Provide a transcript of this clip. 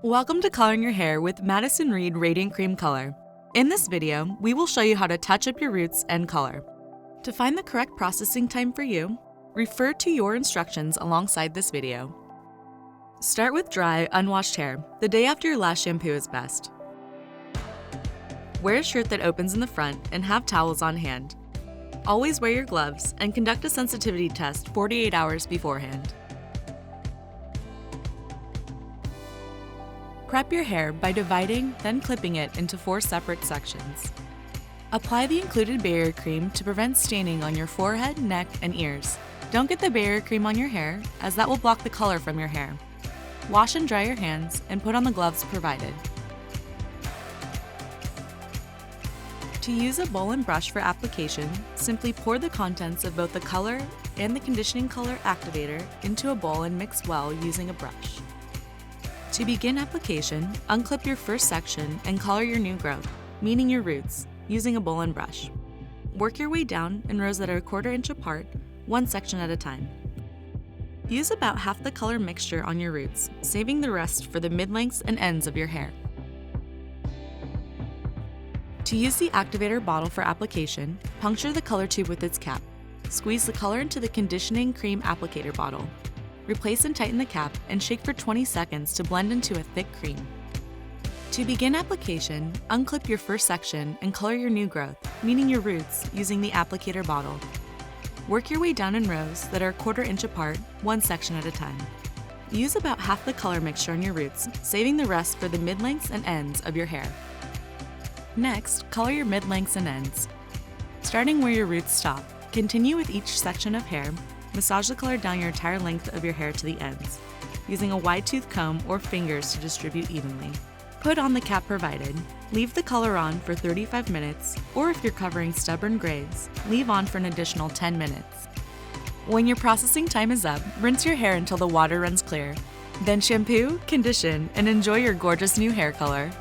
Welcome to Coloring Your Hair with Madison Reed Radiant Cream Color. In this video, we will show you how to touch up your roots and color. To find the correct processing time for you, refer to your instructions alongside this video. Start with dry, unwashed hair. The day after your last shampoo is best. Wear a shirt that opens in the front and have towels on hand. Always wear your gloves and conduct a sensitivity test 48 hours beforehand. Prep your hair by dividing, then clipping it into 4 separate sections. Apply the included barrier cream to prevent staining on your forehead, neck, and ears. Don't get the barrier cream on your hair, as that will block the color from your hair. Wash and dry your hands and put on the gloves provided. To use a bowl and brush for application, simply pour the contents of both the color and the conditioning color activator into a bowl and mix well using a brush. To begin application, unclip your first section and color your new growth, meaning your roots, using a bowl and brush. Work your way down in rows that are 1/4 inch apart, one section at a time. Use about half the color mixture on your roots, saving the rest for the mid-lengths and ends of your hair. To use the activator bottle for application, puncture the color tube with its cap. Squeeze the color into the conditioning cream applicator bottle. Replace and tighten the cap and shake for 20 seconds to blend into a thick cream. To begin application, unclip your first section and color your new growth, meaning your roots, using the applicator bottle. Work your way down in rows that are 1/4 inch apart, one section at a time. Use about half the color mixture on your roots, saving the rest for the mid-lengths and ends of your hair. Next, color your mid-lengths and ends. Starting where your roots stop, continue with each section of hair. Massage the color down your entire length of your hair to the ends, using a wide-tooth comb or fingers to distribute evenly. Put on the cap provided. Leave the color on for 35 minutes, or if you're covering stubborn grays, leave on for an additional 10 minutes. When your processing time is up, rinse your hair until the water runs clear. Then shampoo, condition, and enjoy your gorgeous new hair color.